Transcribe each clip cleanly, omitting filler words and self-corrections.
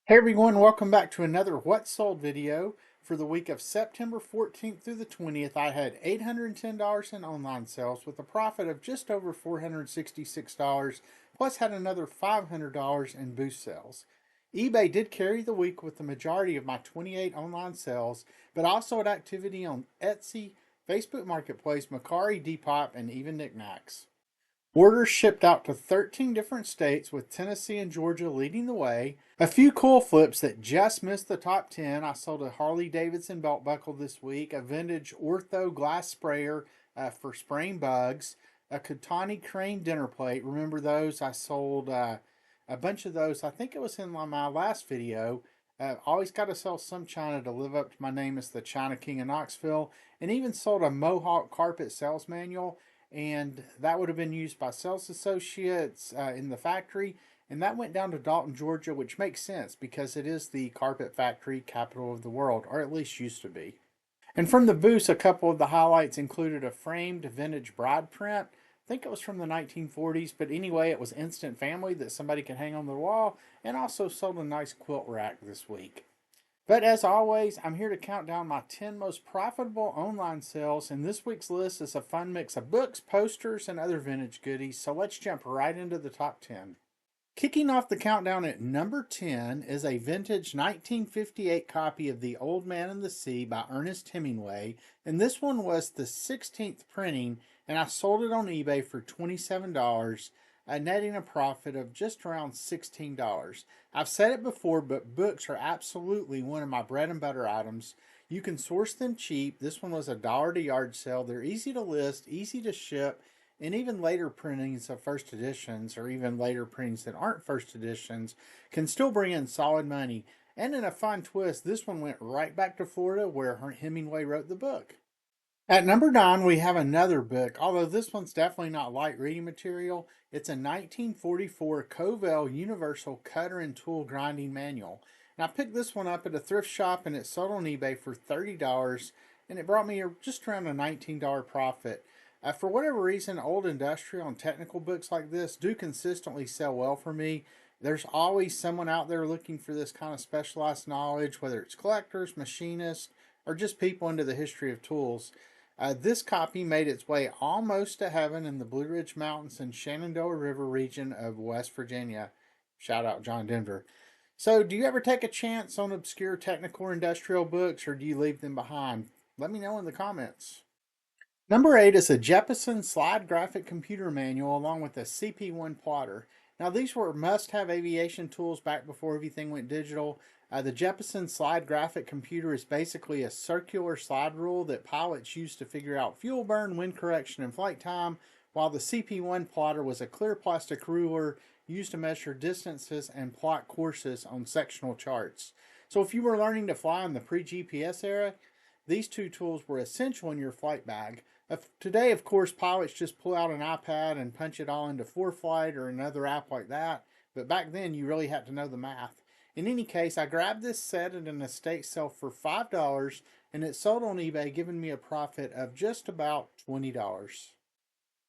Hey everyone, welcome back to another What Sold video. For the week of September 14th through the 20th, I had $810 in online sales with a profit of just over $466, plus had another $500 in boost sales. eBay did carry the week with the majority of my 28 online sales, but also had activity on Etsy, Facebook Marketplace, Mercari, Depop, and even Knickknacks. Orders shipped out to 13 different states, with Tennessee and Georgia leading the way. A few cool flips that just missed the top 10. I sold a Harley Davidson belt buckle this week, a vintage Ortho glass sprayer for spraying bugs, a Katani crane dinner plate. Remember those? I sold a bunch of those. I think it was in my last video. Always got to sell some China to live up to my name as the China King of Knoxville. And even sold a Mohawk carpet sales manual, and that would have been used by sales associates in the factory, and that went down to Dalton, Georgia, which makes sense because it is the carpet factory capital of the world, or at least used to be. And from the booth, a couple of the highlights included a framed vintage bride print. I think it was from the 1940s, but anyway, it was instant family that somebody could hang on the wall, and also sold a nice quilt rack this week. But as always, I'm here to count down my 10 most profitable online sales, and this week's list is a fun mix of books, posters, and other vintage goodies, so let's jump right into the top 10. Kicking off the countdown at number 10 is a vintage 1958 copy of The Old Man and the Sea by Ernest Hemingway, and this one was the 16th printing, and I sold it on eBay for $27, netting a profit of just around $16. I've said it before, but books are absolutely one of my bread and butter items. You can source them cheap. This one was $1 to yard sale. They're easy to list, easy to ship, and even later printings of first editions, or even later printings that aren't first editions, can still bring in solid money. And in a fun twist, this one went right back to Florida where Hemingway wrote the book. At number 9, we have another book, although this one's definitely not light reading material. It's a 1944 Covell Universal Cutter and Tool Grinding Manual. And I picked this one up at a thrift shop, and it sold on eBay for $30, and it brought me just around a $19 profit. For whatever reason, old industrial and technical books like this do consistently sell well for me. There's always someone out there looking for this kind of specialized knowledge, whether it's collectors, machinists, or just people into the history of tools. This copy made its way almost to heaven in the Blue Ridge Mountains and Shenandoah River region of West Virginia. Shout out John Denver. So, do you ever take a chance on obscure technical or industrial books, or do you leave them behind? Let me know in the comments. Number 8 is a Jeppesen Slide Graphic Computer Manual along with a CP1 plotter. Now, these were must-have aviation tools back before everything went digital. The Jeppesen Slide Graphic Computer is basically a circular slide rule that pilots use to figure out fuel burn, wind correction, and flight time, while the CP1 plotter was a clear plastic ruler used to measure distances and plot courses on sectional charts. So if you were learning to fly in the pre-GPS era, these two tools were essential in your flight bag. Today, of course, pilots just pull out an iPad and punch it all into ForeFlight or another app like that, but back then you really had to know the math. In any case, I grabbed this set at an estate sale for $5, and it sold on eBay, giving me a profit of just about $20.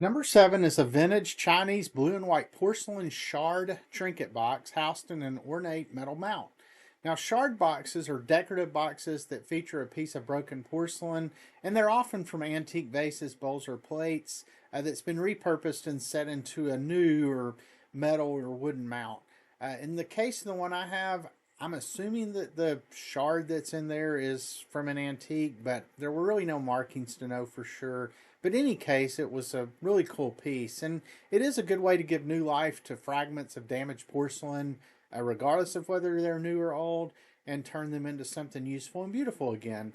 Number 7 is a vintage Chinese blue and white porcelain shard trinket box housed in an ornate metal mount. Now, shard boxes are decorative boxes that feature a piece of broken porcelain, and they're often from antique vases, bowls, or plates that's been repurposed and set into a new or metal or wooden mount. In the case of the one I have, I'm assuming that the shard that's in there is from an antique, but there were really no markings to know for sure. But in any case, it was a really cool piece, and it is a good way to give new life to fragments of damaged porcelain, regardless of whether they're new or old, and turn them into something useful and beautiful again.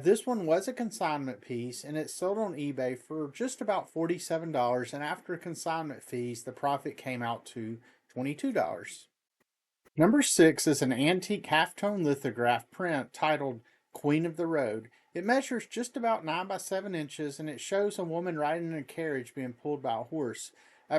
This one was a consignment piece, and it sold on eBay for just about $47, and after consignment fees, the profit came out to $22. Number 6 is an antique halftone lithograph print titled Queen of the Road. It measures just about 9 by 7 inches, and it shows a woman riding in a carriage being pulled by a horse.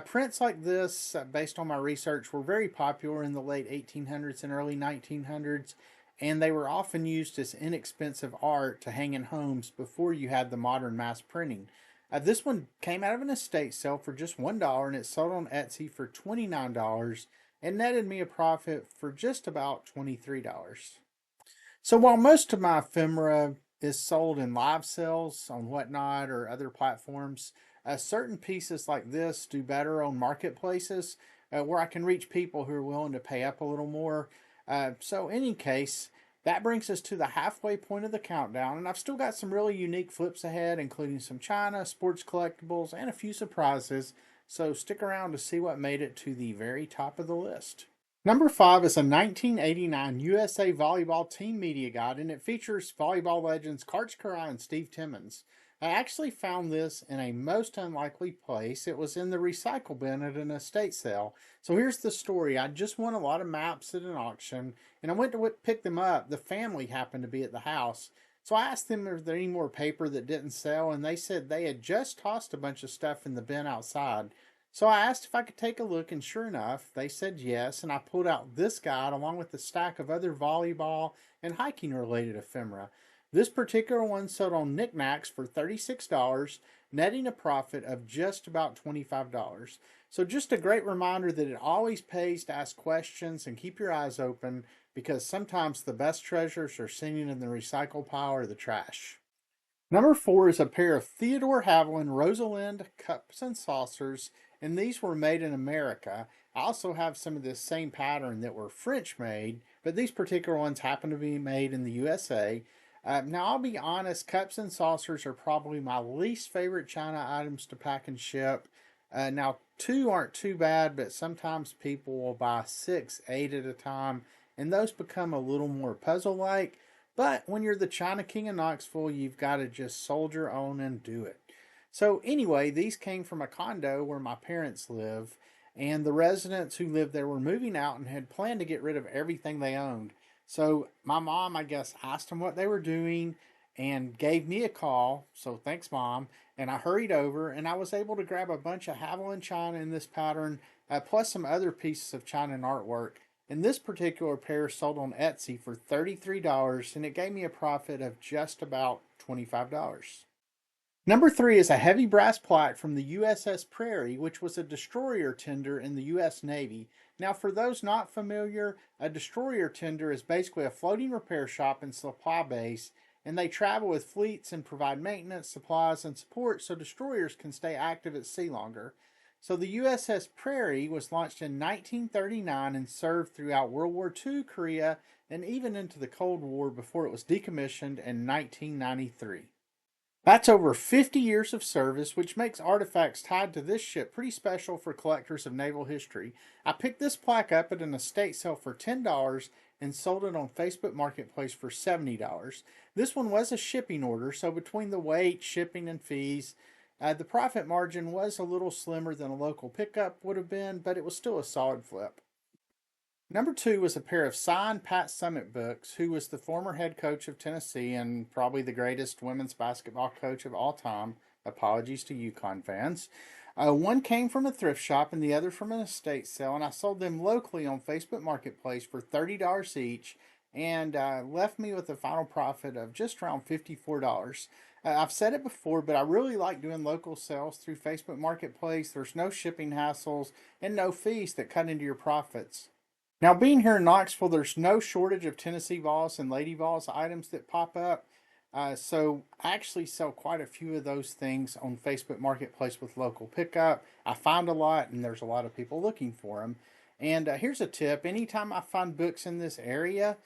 Prints like this, based on my research, were very popular in the late 1800s and early 1900s, and they were often used as inexpensive art to hang in homes before you had the modern mass printing. This one came out of an estate sale for just $1, and it sold on Etsy for $29, and netted me a profit for just about $23. So while most of my ephemera is sold in live sales on Whatnot or other platforms, certain pieces like this do better on marketplaces where I can reach people who are willing to pay up a little more. So, in any case, that brings us to the halfway point of the countdown, and I've still got some really unique flips ahead, including some China, sports collectibles, and a few surprises. So, stick around to see what made it to the very top of the list. Number 5 is a 1989 USA Volleyball Team Media Guide, and it features volleyball legends Karch Kiraly and Steve Timmons. I actually found this in a most unlikely place. It was in the recycle bin at an estate sale. So here's the story. I just won a lot of maps at an auction, and I went to pick them up. The family happened to be at the house. So I asked them if there any more paper that didn't sell, and they said they had just tossed a bunch of stuff in the bin outside. So I asked if I could take a look, and sure enough, they said yes, and I pulled out this guide along with a stack of other volleyball and hiking related ephemera. This particular one sold on Knickknacks for $36, netting a profit of just about $25. So just a great reminder that it always pays to ask questions and keep your eyes open, because sometimes the best treasures are sitting in the recycle pile or the trash. Number 4 is a pair of Theodore Haviland Rosalind cups and saucers, and these were made in America. I also have some of this same pattern that were French made, but these particular ones happen to be made in the USA. Now, I'll be honest, cups and saucers are probably my least favorite China items to pack and ship. Now, 2 aren't too bad, but sometimes people will buy 6, 8 at a time, and those become a little more puzzle-like. But when you're the China King of Knoxville, you've got to just soldier on and do it. So anyway, these came from a condo where my parents live, and the residents who lived there were moving out and had planned to get rid of everything they owned. So my mom, I guess, asked them what they were doing and gave me a call. So thanks, Mom. And I hurried over, and I was able to grab a bunch of Haviland china in this pattern, plus some other pieces of china and artwork. And this particular pair sold on Etsy for $33, and it gave me a profit of just about $25. Number 3 is a heavy brass plaque from the USS Prairie, which was a destroyer tender in the U.S. Navy. Now, for those not familiar, a destroyer tender is basically a floating repair shop and supply base, and they travel with fleets and provide maintenance, supplies, and support so destroyers can stay active at sea longer. So the USS Prairie was launched in 1939 and served throughout World War II, Korea, and even into the Cold War before it was decommissioned in 1993. That's over 50 years of service, which makes artifacts tied to this ship pretty special for collectors of naval history. I picked this plaque up at an estate sale for $10 and sold it on Facebook Marketplace for $70. This one was a shipping order, so between the weight, shipping, and fees, the profit margin was a little slimmer than a local pickup would have been, but it was still a solid flip. Number 2 was a pair of signed Pat Summitt books, who was the former head coach of Tennessee and probably the greatest women's basketball coach of all time. Apologies to UConn fans. One came from a thrift shop and the other from an estate sale, and I sold them locally on Facebook Marketplace for $30 each, and left me with a final profit of just around $54. I've said it before, but I really like doing local sales through Facebook Marketplace. There's no shipping hassles and no fees that cut into your profits. Now, being here in Knoxville, there's no shortage of Tennessee Voss and Lady Voss items that pop up. So I actually sell quite a few of those things on Facebook Marketplace with local pickup. I find a lot, and there's a lot of people looking for them. And here's a tip. Anytime I find books in this area,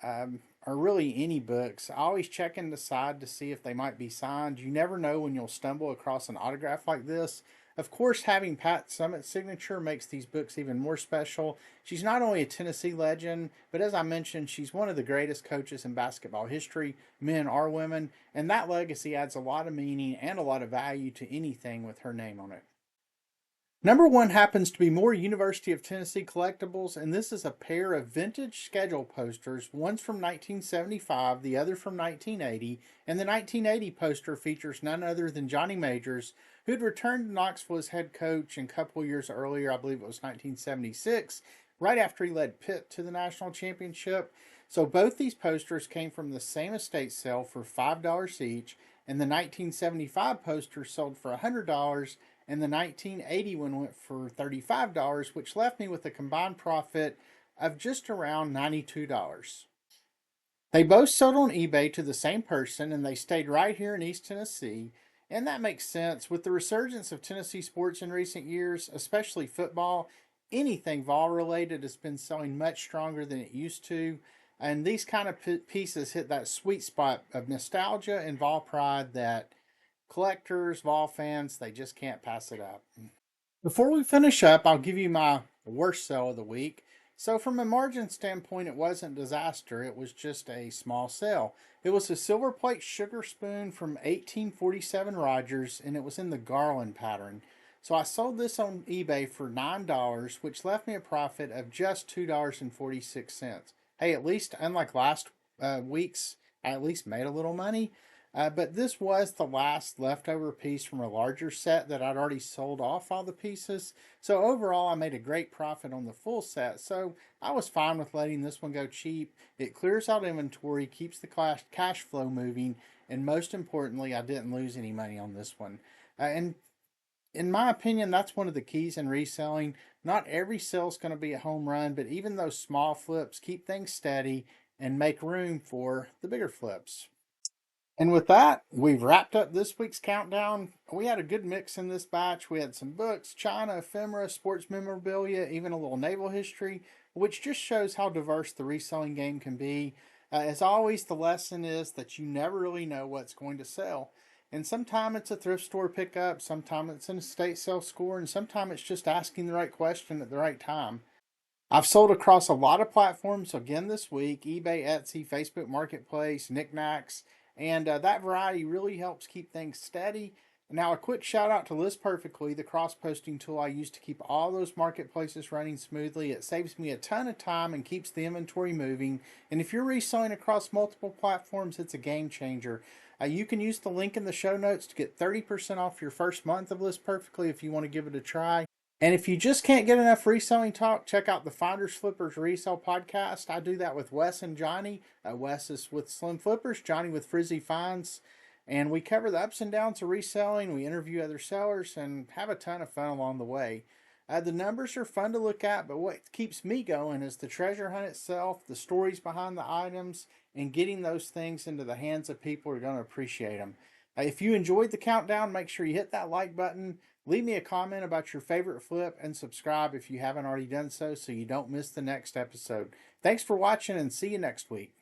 or really any books, I always check in the side to see if they might be signed. You never know when you'll stumble across an autograph like this. Of course, having Pat Summitt's signature makes these books even more special. She's not only a Tennessee legend, but as I mentioned, she's one of the greatest coaches in basketball history, men or women, and that legacy adds a lot of meaning and a lot of value to anything with her name on it. Number 1 happens to be more University of Tennessee collectibles, and this is a pair of vintage schedule posters. One's from 1975, the other from 1980, and the 1980 poster features none other than Johnny Majors, who'd returned to Knoxville as head coach, and a couple years earlier, I believe it was 1976, right after he led Pitt to the national championship. So both these posters came from the same estate sale for $5 each, and the 1975 poster sold for $100, and the 1980 one went for $35, which left me with a combined profit of just around $92. They both sold on eBay to the same person and they stayed right here in East Tennessee. And that makes sense. With the resurgence of Tennessee sports in recent years, especially football, anything vol related has been selling much stronger than it used to. And these kind of pieces hit that sweet spot of nostalgia and vol pride that collectors, vol fans, they just can't pass it up. Before we finish up, I'll give you my worst sale of the week. So, from a margin standpoint, it wasn't disaster. It was just a small sale. It was a silver plate sugar spoon from 1847 Rogers, and it was in the garland pattern. So, I sold this on eBay for $9, which left me a profit of just $2.46. Hey, at least, unlike last week's, I at least made a little money. But this was the last leftover piece from a larger set that I'd already sold off all the pieces. So overall, I made a great profit on the full set. So I was fine with letting this one go cheap. It clears out inventory, keeps the cash flow moving, and most importantly, I didn't lose any money on this one. And in my opinion, that's one of the keys in reselling. Not every sale is going to be a home run, but even those small flips keep things steady and make room for the bigger flips. And with that, we've wrapped up this week's countdown. We had a good mix in this batch. We had some books, china, ephemera, sports memorabilia, even a little naval history, which just shows how diverse the reselling game can be. As always, the lesson is that you never really know what's going to sell. And sometimes it's a thrift store pickup, sometimes it's an estate sale score, and sometimes it's just asking the right question at the right time. I've sold across a lot of platforms again this week: eBay, Etsy, Facebook Marketplace, knickknacks, and that variety really helps keep things steady. Now, a quick shout out to List Perfectly, the cross posting tool I use to keep all those marketplaces running smoothly. It saves me a ton of time and keeps the inventory moving. And if you're reselling across multiple platforms, it's a game changer. You can use the link in the show notes to get 30% off your first month of List Perfectly if you want to give it a try. And if you just can't get enough reselling talk, check out the Finders Flippers Resell Podcast. I do that with Wes and Johnny. Wes is with Slim Flippers, Johnny with Frizzy Finds. And we cover the ups and downs of reselling. We interview other sellers and have a ton of fun along the way. The numbers are fun to look at, but what keeps me going is the treasure hunt itself, the stories behind the items, and getting those things into the hands of people who are going to appreciate them. If you enjoyed the countdown, make sure you hit that like button. Leave me a comment about your favorite flip and subscribe if you haven't already done so you don't miss the next episode. Thanks for watching and see you next week.